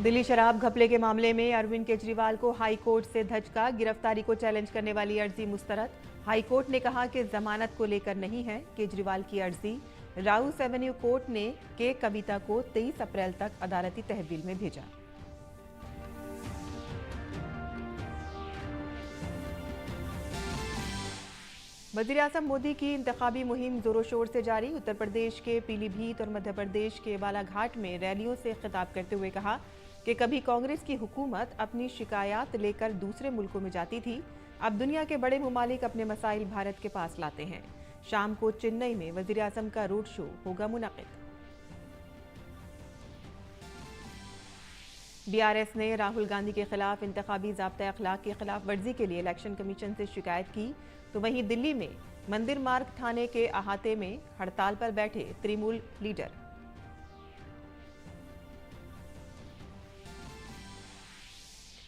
दिल्ली शराब घपले के मामले में अरविंद केजरीवाल को हाई कोर्ट से धचका, गिरफ्तारी को चैलेंज करने वाली अर्जी मुस्तरद। हाई कोर्ट ने कहा कि जमानत को लेकर नहीं है केजरीवाल की अर्जी। राउस एवेन्यू कोर्ट ने के कविता को 23 अप्रैल तक अदालती तहवील में भेजा। वज़ीर-ए-आज़म मोदी की इंतखाबी मुहिम जोरों शोर से जारी। उत्तर प्रदेश के पीलीभीत और मध्य प्रदेश के बालाघाट में रैलियों से खिताब करते हुए कहा कि कभी कांग्रेस की हुकूमत अपनी शिकायत लेकर दूसरे मुल्कों में जाती थी, अब दुनिया के बड़े मुमालिक अपने मसाइल भारत के पास लाते हैं। शाम को चेन्नई में वज़ीर-ए-आज़म का रोड शो होगा मुनक़िद। बीआरएस ने राहुल गांधी के खिलाफ इंतखाबी ज़ाब्ता अखलाक की खिलाफ वर्जी के लिए इलेक्शन कमीशन से शिकायत की, तो वहीं दिल्ली में मंदिर मार्ग थाने के अहाते में हड़ताल पर बैठे तृणमूल लीडर।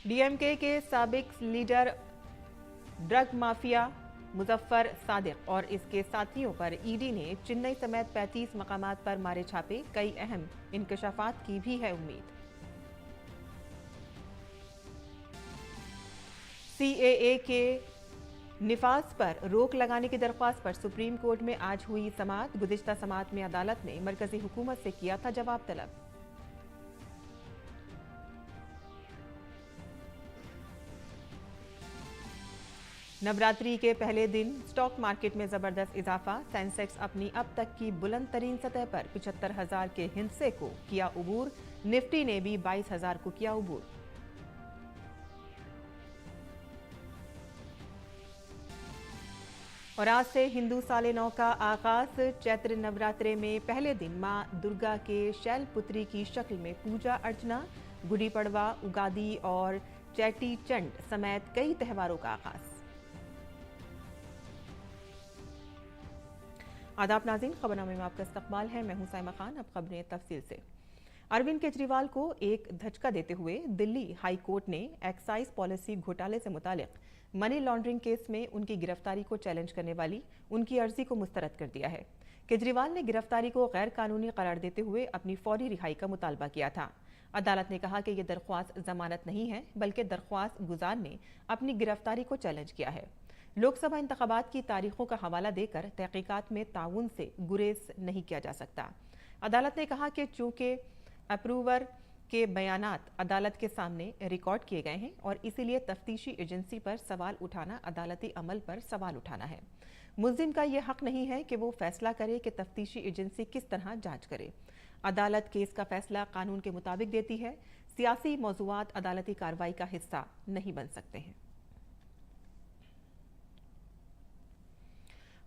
डीएमके के साबिक leader drug mafia Muzaffar Sadiq और इसके साथियों पर ईडी ने चेन्नई समेत 35 मकामात पर मारे छापे। कई अहम इंकशाफात की भी है उम्मीद। सीएए के निफाज पर रोक लगाने की दरख्वास्त पर सुप्रीम कोर्ट में आज हुई समाअत। गुज़िश्ता समाअत में अदालत ने मरकजी हुकूमत से किया था जवाब तलब। नवरात्रि के पहले दिन स्टॉक मार्केट में जबरदस्त इजाफा। सेंसेक्स अपनी अब तक की बुलंद तरीन सतह पर 75,000 के हिस्से को किया उबूर। निफ्टी ने भी 22,000 को किया उबूर। और आज से हिंदू साले नौ का आगाज। चैत्र नवरात्रे में पहले दिन मां दुर्गा के शैलपुत्री की शक्ल में पूजा अर्चना। गुड़ी पड़वा, उगादी और चैटी चंड समेत कई त्योहारों का आगाज। आदाब नाज़रीन, खबरनामे में आपका इस्तकबाल है। मैं हूं साइमा खान। अब खबरें तफसील से। अरविंद केजरीवाल को एक धचका देते हुए दिल्ली हाई कोर्ट ने एक्साइज पॉलिसी घोटाले से मुतालिक मनी लॉन्ड्रिंग केस में उनकी गिरफ्तारी को चैलेंज करने वाली उनकी अर्जी को मुस्तरद कर दिया है। केजरीवाल ने गिरफ्तारी को गैर कानूनी करार देते हुए अपनी फौरी रिहाई का मुतालबा किया था। अदालत ने कहा कि यह दरख्वास्त जमानत नहीं है, बल्कि दरख्वास्त गुजार ने अपनी गिरफ्तारी को चैलेंज किया है। लोकसभा इंतखाबात की तारीखों का हवाला देकर तहकीकात में ताउन से गुरेज नहीं किया जा सकता। अदालत ने कहा कि चूंकि अप्रूवर के बयानात अदालत के सामने रिकॉर्ड किए गए हैं और इसीलिए तफ्तीशी एजेंसी पर सवाल उठाना अदालती अमल पर सवाल उठाना है। मुल्जिम का यह हक नहीं है कि वो फैसला करे कि तफ्तीशी एजेंसी किस तरह जांच करे। अदालत केस का फैसला कानून के मुताबिक देती है। सियासी मौज़ूआत अदालती कार्रवाई का हिस्सा नहीं बन सकते हैं।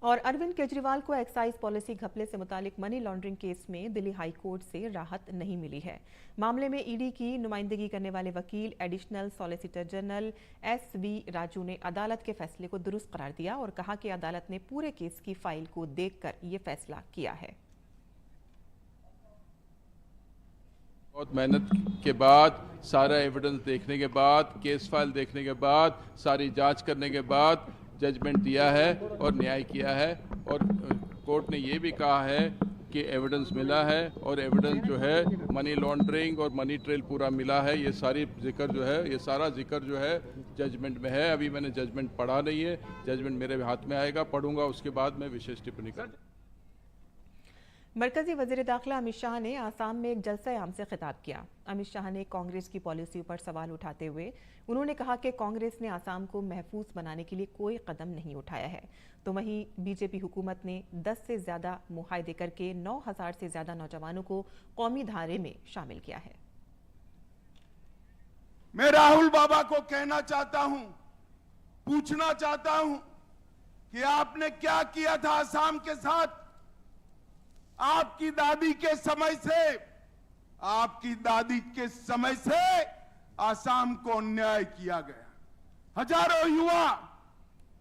और अरविंद केजरीवाल को एक्साइज पॉलिसी घपले से मुतालिक मनी लॉन्ड्रिंग केस में दिल्ली हाई कोर्ट से राहत नहीं मिली है। मामले में ईडी की नुमाइंदगी करने वाले वकील additional solicitor general SV Raju ने अदालत के फैसले को दुरुस्त करार दिया और कहा कि अदालत ने पूरे केस की फाइल को देखकर ये फैसला किया है। बहुत मेहनत के बाद, सारा एविडेंस देखने के बाद, केस फाइल देखने के बाद, सारी जांच करने के बाद जजमेंट दिया है और न्याय किया है। और कोर्ट ने ये भी कहा है कि एविडेंस मिला है और एविडेंस जो है मनी लॉन्ड्रिंग और मनी ट्रेल पूरा मिला है। ये सारी जिक्र जो है, ये सारा जिक्र जो है जजमेंट में है। अभी मैंने जजमेंट पढ़ा नहीं है, जजमेंट मेरे हाथ में आएगा, पढ़ूंगा, उसके बाद मैं विशेष टिप्पणी करूंगा। मरकजी वज़ीर दाखिला अमित शाह ने आसाम में एक जलसा आम से खिताब किया। अमित शाह ने कांग्रेस की पॉलिसी पर सवाल उठाते हुए उन्होंने कहा कि कांग्रेस ने आसाम को महफूज बनाने के लिए कोई कदम नहीं उठाया है, तो वहीं बीजेपी हुकूमत ने 10 से ज्यादा मुआहदे करके 9,000 से ज्यादा नौजवानों को कौमी धारे में शामिल किया है। मैं राहुल बाबा को कहना चाहता हूं, पूछना चाहता हूं कि आपने क्या किया था आसाम के साथ। आपकी दादी के समय से आसाम को अन्याय किया गया। हजारों युवा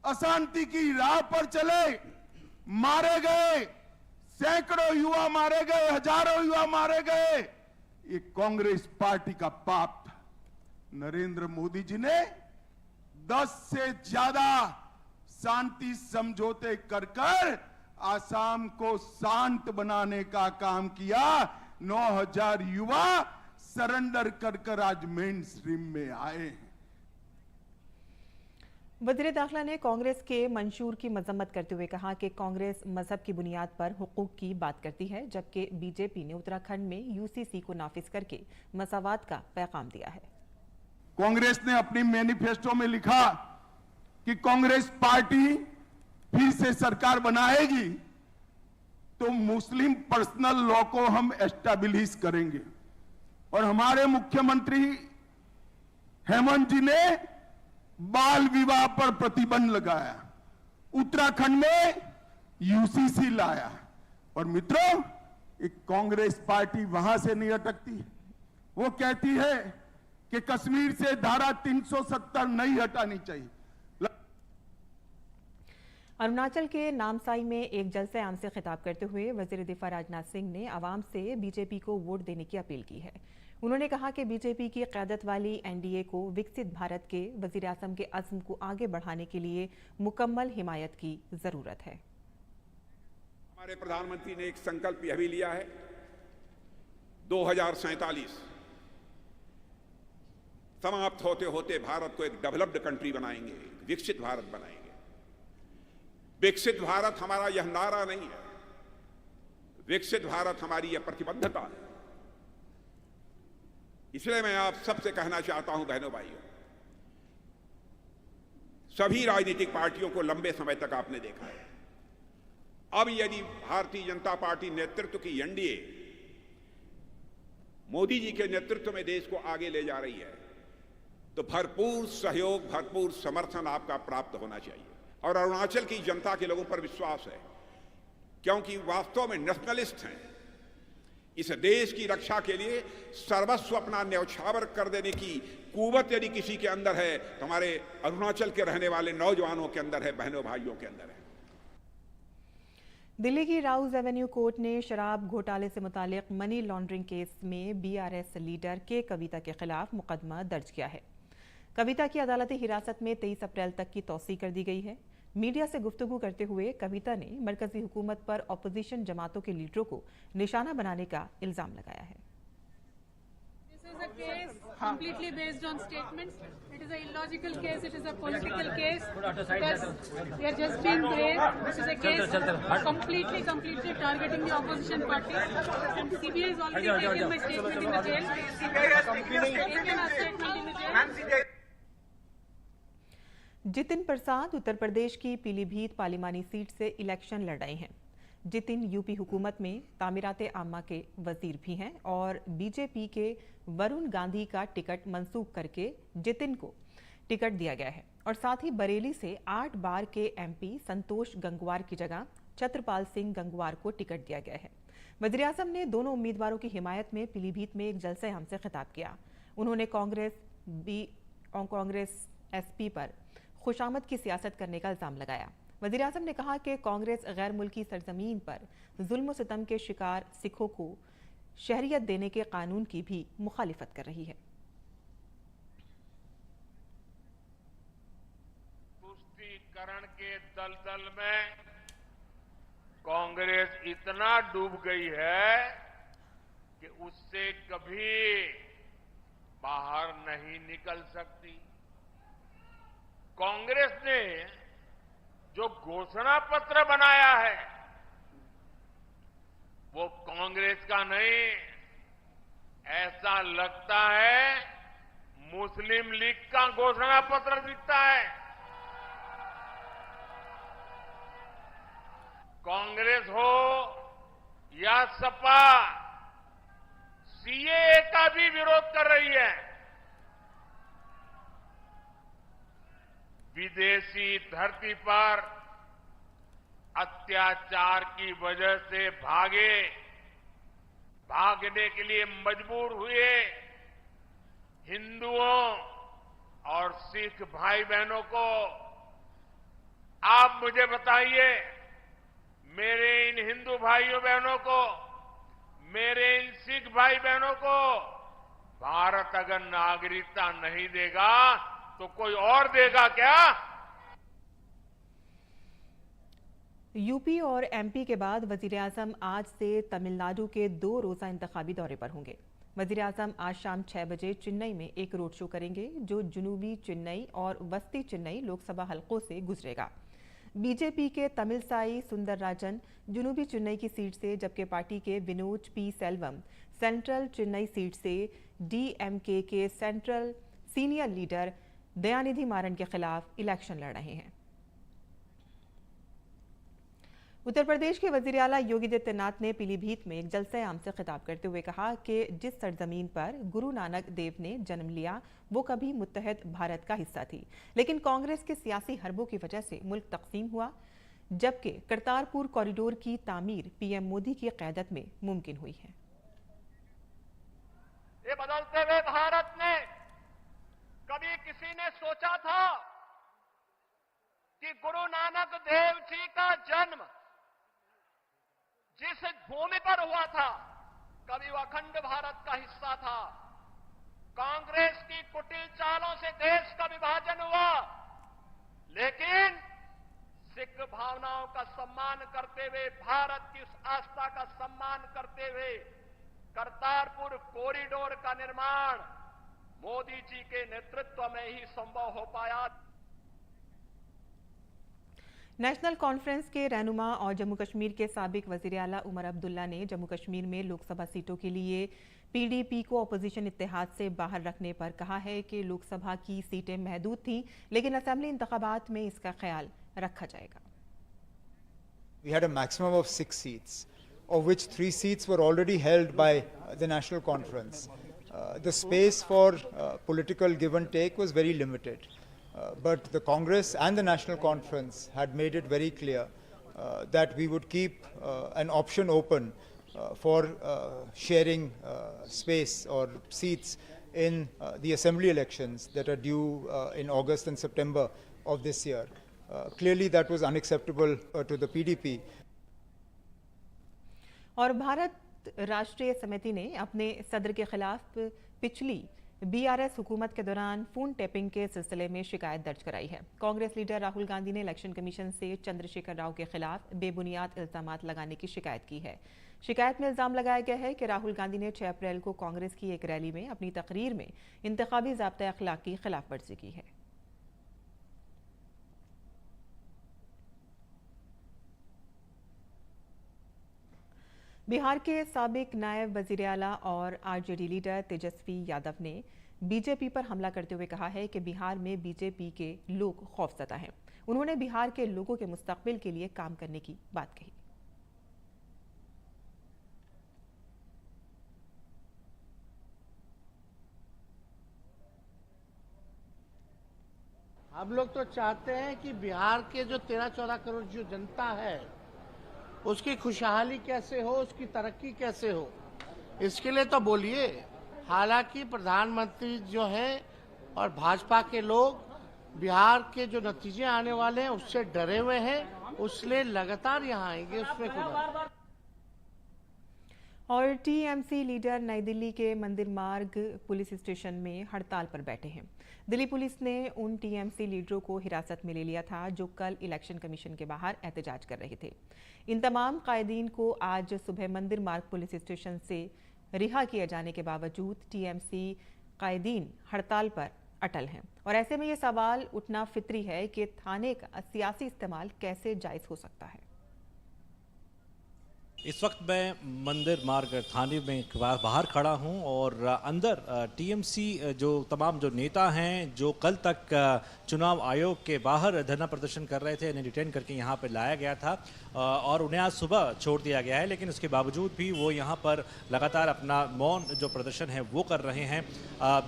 अशांति की राह पर चले, मारे गए, सैकड़ों युवा मारे गए, हजारों युवा मारे गए। ये कांग्रेस पार्टी का पाप था। नरेंद्र मोदी जी ने 10 से ज्यादा शांति समझौते कर आसाम को शांत बनाने का काम किया। 9,000 युवा सरेंडर कर कर आज मेन स्ट्रीम में आए हैं। वज़ीर दाखिला ने कांग्रेस के मंशूर की मजम्मत करते हुए कहा कि कांग्रेस मजहब की बुनियाद पर हुकूक की बात करती है, जबकि बीजेपी ने उत्तराखंड में यूसीसी को नाफिज करके मसावात का पैगाम दिया है। कांग्रेस ने अपनी मैनिफेस्टो में लिखा कि कांग्रेस पार्टी फिर से सरकार बनाएगी तो मुस्लिम पर्सनल लॉ को हम एस्टैब्लिश करेंगे। और हमारे मुख्यमंत्री हेमंत जी ने बाल विवाह पर प्रतिबंध लगाया, उत्तराखंड में यूसीसी लाया। और मित्रों, एक कांग्रेस पार्टी वहां से नहीं अटकती, वो कहती है कि कश्मीर से धारा 370 नहीं हटानी चाहिए। अरुणाचल के नामसाई में एक जलसे आम से खिताब करते हुए वजीर दिफा राजनाथ सिंह ने आवाम से बीजेपी को वोट देने की अपील की है। उन्होंने कहा कि बीजेपी की क़यादत वाली एनडीए को विकसित भारत के वज़ीर आज़म के अज़्म को आगे बढ़ाने के लिए मुकम्मल हिमायत की जरूरत है। हमारे प्रधानमंत्री ने एक संकल्प यह भी लिया है, 2047 समाप्त होते होते भारत को एक डेवलप्ड कंट्री बनाएंगे, विकसित भारत बनाएंगे। विकसित भारत हमारा यह नारा नहीं है, विकसित भारत हमारी यह प्रतिबद्धता है। इसलिए मैं आप सबसे कहना चाहता हूं, बहनों भाइयों, सभी राजनीतिक पार्टियों को लंबे समय तक आपने देखा है। अब यदि भारतीय जनता पार्टी नेतृत्व की एनडीए मोदी जी के नेतृत्व में देश को आगे ले जा रही है, तो भरपूर सहयोग, भरपूर समर्थन आपका प्राप्त होना चाहिए। और अरुणाचल की जनता के लोगों पर विश्वास है, क्योंकि वास्तव में नेशनलिस्ट हैं। इस देश की रक्षा के लिए सर्वस्व अपना न्यौछावर कर देने की कुवत यदि किसी के अंदर है, तो हमारे अरुणाचल के रहने वाले नौजवानों के अंदर है, बहनों भाइयों के अंदर है। दिल्ली की राउज एवेन्यू कोर्ट ने शराब घोटाले से मुतालिक मनी लॉन्ड्रिंग केस में बीआरएस लीडर के कविता के खिलाफ मुकदमा दर्ज किया है। कविता की अदालती हिरासत में 23 अप्रैल तक की तौसी कर दी गई है। मीडिया से गुफ्तगू करते हुए कविता ने मरकजी हुकूमत पर अपोजिशन जमातों के लीडरों को निशाना बनाने का इल्जाम लगाया है। This is a case completely based on statements. It is an illogical case. It is a political case because we are just being brave. This is a case completely targeting the opposition parties. And CBI is already taken my statement in the jail. Taken a statement in the jail. Jitin Prasad Uttar Pradesh की Pilibhit पार्लिमानी seat से election लड़ रहे हैं। Jitin UP हुकूमत में तामीराते आमा के वजीर भी हैं और बीजेपी के वरुण गांधी का टिकट मंसूख करके जितिन को टिकट दिया गया है। और साथ ही बरेली से 8 बार के एमपी संतोष गंगवार की जगह छत्रपाल सिंह गंगवार को टिकट दिया गया है। वज़ीर आज़म ने दोनों उम्मीदवारों की हिमायत में पीलीभीत में एक जलसे आम से खिताब किया। उन्होंने कांग्रेस एसपी पर खुशामद की सियासत करने का इल्जाम लगाया। वज़ीर आज़म ने कहा कि कांग्रेस गैर मुल्की सरजमीन पर जुल्म सितम के शिकार सिखों को शहरियत देने के कानून की भी मुखालिफत कर रही है। तुष्टीकरण के दलदल में कांग्रेस इतना डूब गई है कि उससे कभी बाहर नहीं निकल सकती। कांग्रेस ने जो घोषणा पत्र बनाया है वो कांग्रेस का नहीं, ऐसा लगता है मुस्लिम लीग का घोषणा पत्र दिखता है। कांग्रेस हो या सपा सीएए का भी विरोध कर रही है। विदेशी धरती पर अत्याचार की वजह से भागने के लिए मजबूर हुए हिंदुओं और सिख भाई बहनों को आप मुझे बताइए, मेरे इन हिंदू भाइयों बहनों को, मेरे इन सिख भाई बहनों को भारत अगर नागरिकता नहीं देगा तो कोई और देगा क्या? यूपी और एमपी के बाद वजीर आज़म आज से तमिलनाडु के 2 रोजा इंतखाबी दौरे पर होंगे। वजीर आजम आज शाम 6 बजे चेन्नई में एक रोड शो करेंगे जो जुनूबी चेन्नई और वस्ती चेन्नई लोकसभा हलकों से गुजरेगा। बीजेपी के तमिलसाई सुंदरराजन जुनूबी चेन्नई की सीट से, जबकि पार्टी के Vinod P Selvam central Chennai seat से डीएमके के central senior leader Dayanidhi Maran के खिलाफ इलेक्शन लड़ रहे हैं। उत्तर प्रदेश के वजीर आला योगी आदित्यनाथ ने पीलीभीत में एक जलसे आम से खिताब करते हुए कहा कि जिस सरजमीन पर गुरु नानक देव ने जन्म लिया वो कभी मुत्तहद भारत का हिस्सा थी, लेकिन कांग्रेस के सियासी हरबों की वजह से मुल्क तकसीम हुआ, जबकि करतारपुर कॉरिडोर की तामीर पीएम मोदी की क़यादत में मुमकिन हुई है। ये बदलते हुए भारत में कभी किसी ने सोचा था कि गुरु नानक देव जी का जन्म जिस भूमि पर हुआ था कभी वो अखंड भारत का हिस्सा था। कांग्रेस की कुटिल चालों से देश का विभाजन हुआ, लेकिन सिख भावनाओं का सम्मान करते हुए, भारत की उस आस्था का सम्मान करते हुए करतारपुर कॉरिडोर का निर्माण मोदी जी के नेतृत्व में ही संभव हो पाया। नेशनल कॉन्फ्रेंस के रहनुमा और जम्मू कश्मीर के साबिक वजीर आला उमर अब्दुल्ला ने जम्मू कश्मीर में लोकसभा सीटों के लिए पीडीपी को अपोजिशन इत्तेहाद से बाहर रखने पर कहा है कि लोकसभा की सीटें महदूद थीं, लेकिन असेंबली इंतखाबात में इसका ख्याल रखा जाएगा। We had a maximum of 6 seats, of which 3 seats were already held by the National Conference. The space for political give and take was very limited. But the Congress and the National Conference had made it very clear that we would keep an option open for sharing space or seats in the assembly elections that are due in August and September of this year. Clearly that was unacceptable to the PDP. और भारत राष्ट्रीय समिति ने अपने सदर के खिलाफ पिछली BRS हुकूमत के दौरान फोन टैपिंग के सिलसिले में शिकायत दर्ज कराई है। कांग्रेस लीडर राहुल गांधी ने इलेक्शन कमीशन से चंद्रशेखर राव के खिलाफ बेबुनियाद इल्जामात लगाने की शिकायत की है। शिकायत में इल्जाम लगाया गया है कि राहुल गांधी ने 6 अप्रैल को कांग्रेस की एक रैली में अपनी तकरीर में इंतखाबी ज़ाब्ता अखलाक की खिलाफवर्जी की है। बिहार के साबिक नायब वजीर आला और आरजेडी लीडर तेजस्वी यादव ने बीजेपी पर हमला करते हुए कहा है कि बिहार में बीजेपी के लोग खौफजदा हैं। उन्होंने बिहार के लोगों के मुस्तकबिल के लिए काम करने की बात कही। हम लोग तो चाहते हैं कि बिहार के जो 13-14 करोड़ जो जनता है उसकी खुशहाली कैसे हो, उसकी तरक्की कैसे हो, इसके लिए तो बोलिए। हालांकि प्रधानमंत्री जो हैं और भाजपा के लोग बिहार के जो नतीजे आने वाले हैं उससे डरे हुए हैं, उसलिए लगातार यहाँ आएंगे, उसमें कोई। और टीएमसी लीडर नई दिल्ली के मंदिर मार्ग पुलिस स्टेशन में हड़ताल पर बैठे हैं। दिल्ली पुलिस ने उन टीएमसी लीडरों को हिरासत में ले लिया था जो कल इलेक्शन कमीशन के बाहर एहतजाज कर रहे थे। इन तमाम कायदीन को आज सुबह मंदिर मार्ग पुलिस स्टेशन से रिहा किए जाने के बावजूद टीएमसी कायदीन हड़ताल पर अटल हैं। और ऐसे में ये सवाल उठना फितरी है कि थाने का सियासी इस्तेमाल कैसे जायज़ हो सकता है। इस वक्त मैं मंदिर मार्ग थाने में बाहर खड़ा हूं और अंदर टीएमसी जो तमाम जो नेता हैं जो कल तक चुनाव आयोग के बाहर धरना प्रदर्शन कर रहे थे, इन्हें डिटेन करके यहां पर लाया गया था और उन्हें आज सुबह छोड़ दिया गया है। लेकिन उसके बावजूद भी वो यहां पर लगातार अपना मौन जो प्रदर्शन है वो कर रहे हैं।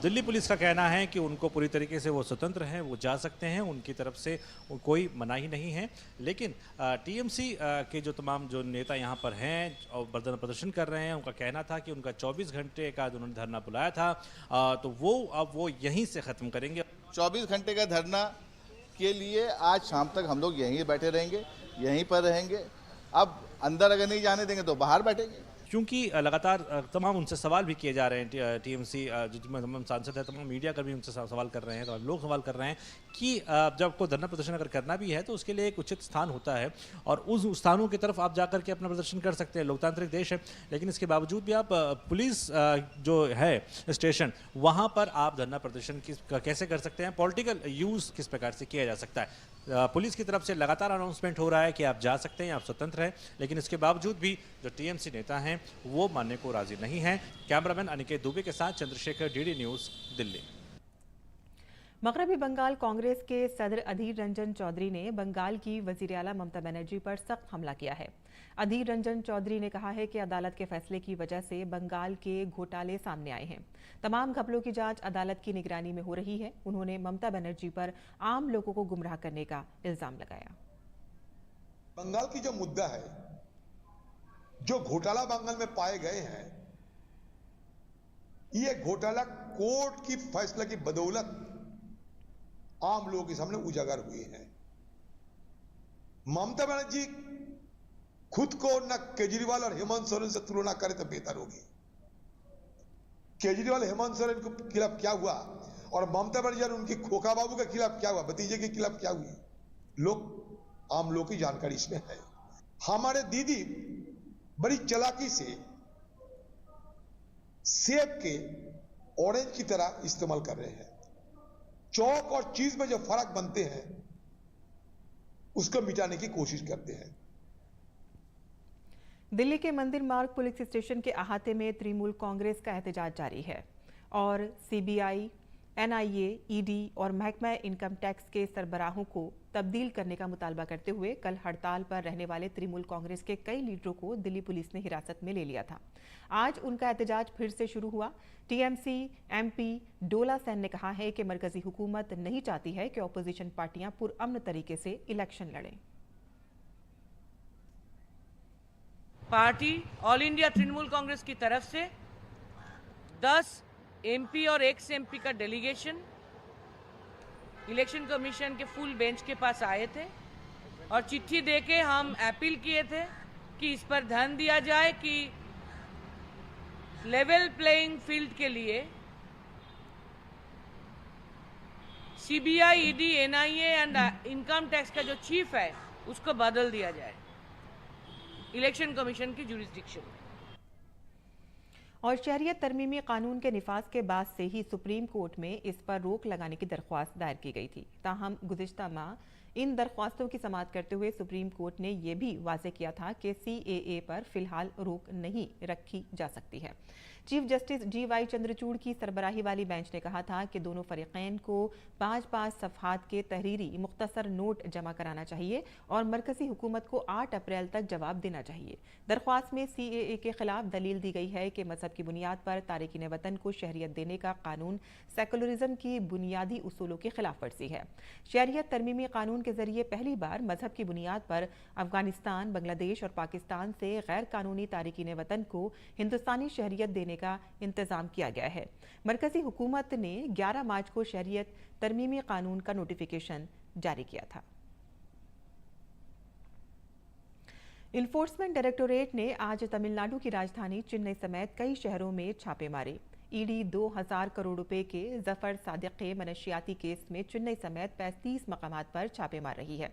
दिल्ली पुलिस का कहना है कि उनको पूरी तरीके से वो स्वतंत्र हैं, वो जा सकते हैं, उनकी तरफ से कोई मनाही नहीं है। लेकिन टीएमसी के जो तमाम जो नेता यहाँ पर हैं और प्रदर्शन कर रहे हैं, उनका कहना था कि उनका 24 घंटे का उन्होंने धरना बुलाया था तो वो अब वो यहीं से ख़त्म करेंगे। 24 घंटे का धरना के लिए आज शाम तक हम लोग यहीं बैठे रहेंगे, यहीं पर रहेंगे। अब अंदर अगर नहीं जाने देंगे तो बाहर बैठेंगे। क्योंकि लगातार तमाम उनसे सवाल भी किए जा रहे हैं, टीएमसी जो तमाम सांसद है, तमाम मीडिया कर भी उनसे सवाल कर रहे हैं, तमाम लोग सवाल कर रहे हैं कि जब कोई धरना प्रदर्शन अगर करना भी है तो उसके लिए एक उचित स्थान होता है और उस स्थानों की तरफ आप जाकर के अपना प्रदर्शन कर सकते हैं। लोकतांत्रिक देश है, लेकिन इसके बावजूद भी आप पुलिस जो है स्टेशन, वहाँ पर आप धरना प्रदर्शन कैसे कर सकते हैं, पॉलिटिकल यूज़ किस प्रकार से किया जा सकता है। पुलिस की तरफ से लगातार अनाउंसमेंट हो रहा है कि आप जा सकते हैं, आप स्वतंत्र हैं, लेकिन इसके बावजूद भी जो टीएमसी नेता हैं वो मानने को राजी नहीं हैं। कैमरामैन अनिकेत दुबे के साथ चंद्रशेखर, डीडी न्यूज़, दिल्ली। मगरबी बंगाल कांग्रेस के सदर अधीर रंजन चौधरी ने बंगाल की वजीर आला ममता बनर्जी पर सख्त हमला किया है। अधीर रंजन चौधरी ने कहा है कि अदालत के फैसले की वजह से बंगाल के घोटाले सामने आए हैं। तमाम घपलों की जांच अदालत की निगरानी में हो रही है। उन्होंने ममता बनर्जी पर आम लोगों को गुमराह करने का इल्जाम लगाया। बंगाल की जो मुद्दा है, जो घोटाला बंगाल में पाए गए हैं, ये घोटाला कोर्ट की फैसले की बदौलत आम लोगों के सामने उजागर हुए हैं। ममता बनर्जी खुद को न केजरीवाल और हेमंत सोरेन से तुलना करे तो बेहतर होगी। केजरीवाल हेमंत सोरेन के खिलाफ क्या हुआ और ममता बनर्जी और उनकी खोखा बाबू के खिलाफ क्या हुआ, भतीजे के खिलाफ क्या हुई, आम लोग की जानकारी इसमें है। हमारे दीदी बड़ी चालाकी से सेब के ऑरेंज की तरह इस्तेमाल कर रहे हैं। चौक और चीज में जो फर्क बनते हैं उसको मिटाने की कोशिश करते हैं। दिल्ली के मंदिर मार्ग पुलिस स्टेशन के अहाते में तृणमूल कांग्रेस का एहतजाज जारी है और सीबीआई, एनआईए, ईडी और महकमा इनकम टैक्स के सरबराहों को तब्दील करने का मुतालबा करते हुए कल हड़ताल पर रहने वाले तृणमूल कांग्रेस के कई लीडरों को दिल्ली पुलिस ने हिरासत में ले लिया था। आज उनका एहतजाज फिर से शुरू हुआ। टीएमसी एमपी डोला सेन ने कहा है कि मरकजी हुकूमत नहीं चाहती है कि अपोजिशन पार्टियां पुरअमन तरीके से इलेक्शन लड़ें। Party all India Trinamool Congress की तरफ से 10 एमपी और एक्स एमपी का डेलीगेशन इलेक्शन कमीशन के फुल बेंच के पास आए थे और चिट्ठी देके हम अपील किए थे कि इस पर ध्यान दिया जाए कि लेवल प्लेइंग फील्ड के लिए CBI, ED, NIA and income tax का जो चीफ है उसको बदल दिया जाए इलेक्शन कमीशन की जुरिस्डिक्शन में। और शहरियत तरमीमी कानून के निफाज के बाद से ही सुप्रीम कोर्ट में इस पर रोक लगाने की दरख्वास्त दायर की गई थी। ताहम गुज़िश्ता माह इन दरख्वास्तों की समाअत करते हुए सुप्रीम कोर्ट ने यह भी वाज़ेह किया था कि सीएए पर फिलहाल रोक नहीं रखी जा सकती है। चीफ जस्टिस जीवाई चंद्रचूड़ की सरबराही वाली बेंच ने कहा था कि दोनों फरीकैन को 5-5 सफ़हात के तहरीरी मुख्तसर नोट जमा कराना चाहिए और मरकजी हुकूमत को 8 अप्रैल तक जवाब देना चाहिए। दरख्वास्त में सीएए के खिलाफ दलील दी गई है कि मजहब की बुनियाद पर तारिकीन वतन को शहरियत देने का कानून सेकुलरिज्म की बुनियादी उसूलों की खिलाफ वर्जी है। शहरियत तरमीमी कानून के जरिए पहली बार मजहब की बुनियाद पर अफगानिस्तान, बांग्लादेश और पाकिस्तान से गैर कानूनी तारिकीन वतन को हिंदुस्तानी शहरियत देने का इंतजाम किया गया है। मरकजी हुकूमत ने 11 मार्च को शहरियत तरमीमी कानून का नोटिफिकेशन जारी किया था। इन्फोर्समेंट डायरेक्टोरेट ने आज तमिलनाडु की राजधानी चेन्नई समेत कई शहरों में छापे मारे। ईडी 2000 करोड़ रुपए के जफर सादिक के मनशियाती केस में चेन्नई समेत 35 मकामात पर छापे मार रही है।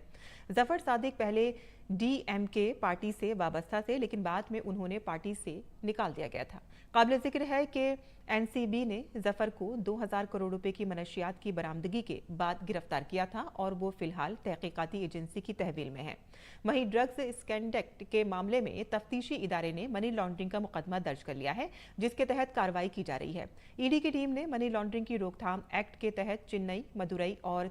जफर सादिक पहले डीएमके पार्टी से वाबस्ता थे, लेकिन बाद में उन्होंने पार्टी से निकाल दिया गया था। काबिल जिक्र है कि एनसीबी ने जफर को 2000 करोड़ रुपए की मनशियात की बरामदगी के बाद गिरफ्तार किया था और वो फिलहाल तहकीकाती एजेंसी की तहवील में है। वहीं ड्रग्स स्कैंडल के मामले में तफ्तीशी इदारे ने मनी लॉन्ड्रिंग का मुकदमा दर्ज कर लिया है, जिसके तहत कार्रवाई की जा रही है। ईडी की टीम ने मनी लॉन्ड्रिंग की रोकथाम एक्ट के तहत चेन्नई, मदुरई और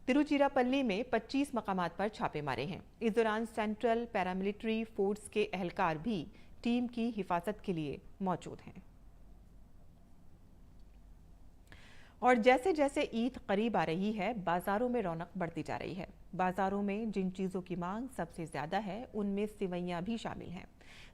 तिरुचिरापल्ली में 25 मकामात पर छापे मारे हैं। इस दौरान सेंट्रल पैरामिलिट्री फोर्स के एहलकार भी टीम की हिफाजत के लिए मौजूद हैं। और जैसे जैसे ईद करीब आ रही है, बाजारों में रौनक बढ़ती जा रही है। बाजारों में जिन चीज़ों की मांग सबसे ज़्यादा है उनमें सिवैयाँ भी शामिल हैं।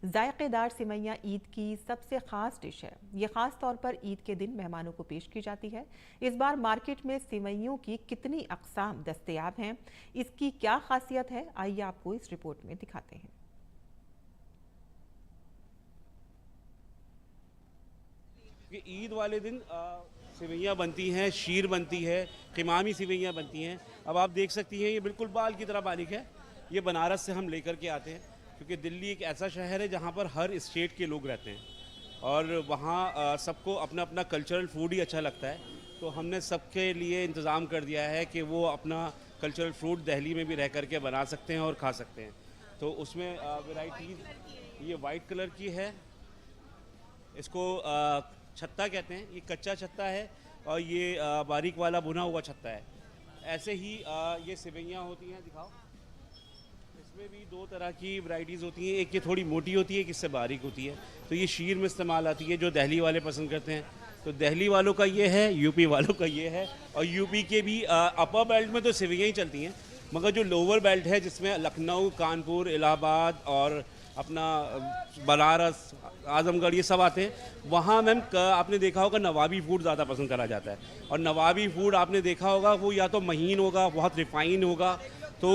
जायकेदार सिवैयाँ ईद की सबसे ख़ास डिश है। ये ख़ास तौर पर ईद के दिन मेहमानों को पेश की जाती है। इस बार मार्केट में सिवैयों की कितनी अक़साम दस्तयाब हैं, इसकी क्या खासियत है, आइए आपको इस रिपोर्ट में दिखाते हैं। क्योंकि ईद वाले दिन सेवइयाँ बनती हैं, शीर बनती है, क़िमामी सेवइयाँ बनती हैं। अब आप देख सकती हैं ये बिल्कुल बाल की तरह बारीक है। ये बनारस से हम लेकर के आते हैं क्योंकि दिल्ली एक ऐसा शहर है जहाँ पर हर स्टेट के लोग रहते हैं और वहाँ सबको अपना अपना कल्चरल फूड ही अच्छा लगता है। तो हमने सबके लिए इंतज़ाम कर दिया है कि वो अपना कल्चरल फूड दिल्ली में भी रह कर के बना सकते हैं और खा सकते हैं। तो उसमें वैरायटीज़ ये वाइट कलर की है, इसको छत्ता कहते हैं। ये कच्चा छत्ता है और ये बारीक वाला भुना हुआ छत्ता है। ऐसे ही ये सेवइयाँ होती हैं, दिखाओ। इसमें भी दो तरह की वैरायटीज़ होती हैं, एक ये थोड़ी मोटी होती है, एक इससे बारीक होती है। तो ये शीर में इस्तेमाल आती है जो दिल्ली वाले पसंद करते हैं। तो दिल्ली वालों का ये है, यूपी वालों का ये है। और यूपी के भी अपर बेल्ट में तो सेवइयाँ ही चलती हैं, मगर जो लोअर बेल्ट है जिसमें लखनऊ, कानपुर, इलाहाबाद और अपना बनारस, आजमगढ़ ये सब आते हैं, वहाँ मैम आपने देखा होगा नवाबी फूड ज़्यादा पसंद करा जाता है। और नवाबी फूड आपने देखा होगा वो या तो महीन होगा, बहुत रिफाइन होगा, तो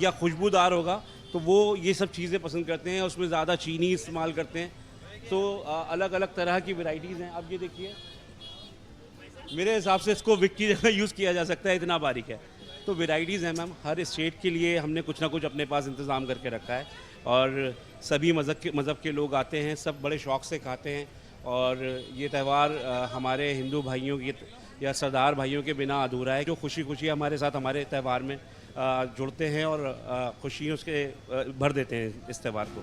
या खुशबूदार होगा, तो वो ये सब चीज़ें पसंद करते हैं। उसमें ज़्यादा चीनी इस्तेमाल करते हैं। तो अलग अलग तरह की वैरायटीज़ हैं। अब ये देखिए, मेरे हिसाब से इसको विक की जगह यूज़ किया जा सकता है, इतना बारीक है। तो वैरायटीज़ हैं मैम, हर स्टेट के लिए हमने कुछ ना कुछ अपने पास इंतज़ाम करके रखा है और सभी मज़हब के लोग आते हैं, सब बड़े शौक़ से खाते हैं। और ये त्यौहार हमारे हिंदू भाइयों की या सरदार भाइयों के बिना अधूरा है, जो खुशी खुशी हमारे साथ हमारे त्यौहार में जुड़ते हैं और खुशियों से भर देते हैं इस त्यौहार को।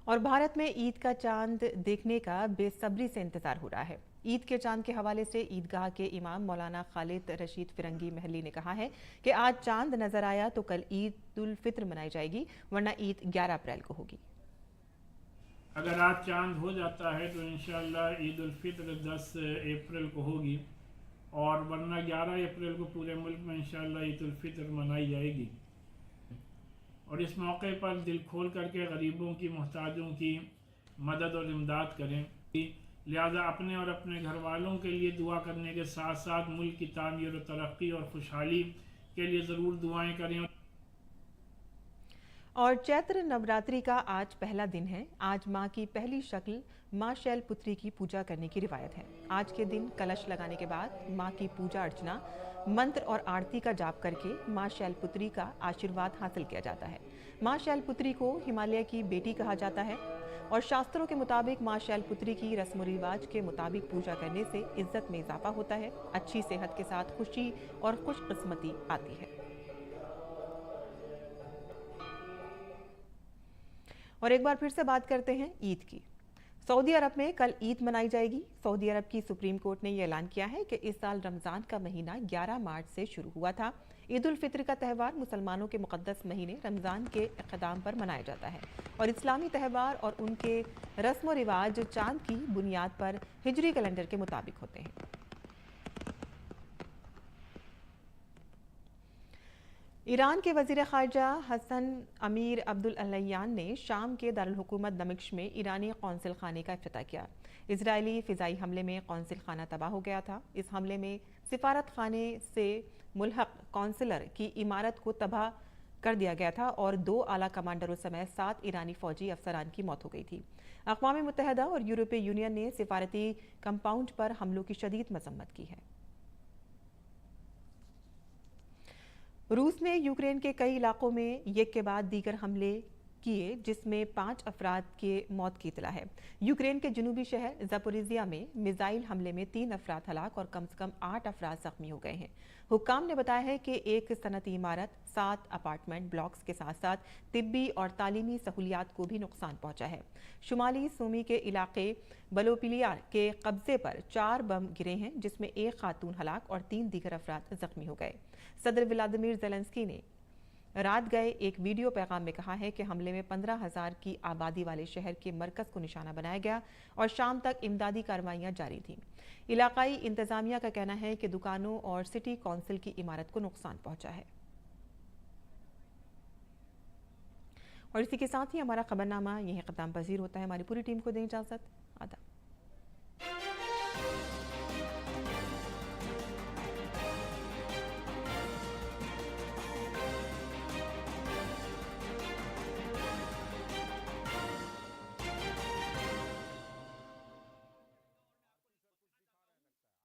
और भारत में ईद का चांद देखने का बेसब्री से इंतजार हो रहा है। ईद के चांद के हवाले से ईदगाह के इमाम मौलाना खालिद रशीद फिरंगी महली ने कहा है कि आज चांद नजर आया तो कल ईद उल फित्र मनाई जाएगी, वरना ईद 11 अप्रैल को होगी। अगर आज चांद हो जाता है तो इंशाअल्लाह ईद उल फित्र 10 अप्रैल को होगी और वरना 11 अप्रैल को पूरे मुल्क में इंशाअल्लाह ईद उल फित्र मनाई जाएगी। और इस मौके पर दिल खोल करके गरीबों की, मोहताजों की मदद और इमदाद करें। लिहाजा अपने और अपने घर वालों के लिए दुआ करने के साथ साथ मुल्क की तामीर और तरक्की और खुशहाली के लिए ज़रूर दुआएं करें। और चैत्र नवरात्रि का आज पहला दिन है। आज माँ की पहली शक्ल माँ शैलपुत्री की पूजा करने की रिवायत है। आज के दिन कलश लगाने के बाद माँ की पूजा अर्चना, मंत्र और आरती का जाप करके माँ शैलपुत्री का आशीर्वाद हासिल किया जाता है। माँ शैलपुत्री को हिमालय की बेटी कहा जाता है और शास्त्रों के मुताबिक माँ शैलपुत्री की रस्म रिवाज के मुताबिक पूजा करने से इज्जत में इजाफा होता है, अच्छी सेहत के साथ खुशी और खुशकिस्मती आती है। और एक बार फिर से बात करते हैं ईद की। सऊदी अरब में कल ईद मनाई जाएगी। सऊदी अरब की सुप्रीम कोर्ट ने यह ऐलान किया है कि इस साल रमज़ान का महीना 11 मार्च से शुरू हुआ था। ईद उल फित्र का त्यौहार मुसलमानों के मुक़द्दस महीने रमज़ान के इक़्तिदाम पर मनाया जाता है और इस्लामी त्यौहार और उनके रस्म व रिवाज चांद की बुनियाद पर हिजरी कैलेंडर के मुताबिक होते हैं। ईरान के वज़ीर ख़ारजा हसन अमीर अब्दुल अल्लयान ने शाम के दारुल हुकूमत दमिश्क में ईरानी कौंसिल खाने का इफ्तिताह किया। इजरायली फ़िज़ाई हमले में कौंसिल खाना तबाह हो गया था। इस हमले में सिफारत खाने से मुल्हक कौंसिलर की इमारत को तबाह कर दिया गया था और 2 आला कमांडरों समेत 7 ईरानी फ़ौजी अफसरान की मौत हो गई थी। अक़वाम मुत्तहिदा और यूरोपीय यूनियन ने सिफारती कंपाउंड पर हमलों की शदीद मज़म्मत की है। रूस ने यूक्रेन के कई इलाकों में एक के बाद दीगर हमले किए, जिसमें 5 अफराद के मौत की इतला है। यूक्रेन के जनूबी शहर ज़पोरिज़िया में मिसाइल हमले में 3 अफराद हलाक और कम से कम 8 अफराद जख्मी हो गए हैं। हुक्काम ने बताया है कि एक सनती इमारत, 7 अपार्टमेंट ब्लॉक्स के साथ साथ तिब्बी और तालीमी सहूलियात को भी नुकसान पहुंचा है। शुमाली सूमी के इलाके बलोपिलिया के कब्जे पर 4 बम गिरे हैं, जिसमें 1 खातून हलाक और 3 दीगर अफराद जख्मी हो गए। सदर व्लादिमीर ज़ेलेंस्की ने रात गए एक वीडियो पैगाम में कहा है कि हमले में 15,000 की आबादी वाले शहर के मरकज़ को निशाना बनाया गया और शाम तक इमदादी कार्रवाइयां जारी थीं। इलाकाई इंतजामिया का कहना है कि दुकानों और सिटी कौंसिल की इमारत को नुकसान पहुंचा है। और इसी के साथ ही हमारा खबरनामा यहीं ख़त्म पजीर होता है। हमारी पूरी टीम को दें इजाज़त। आदाब।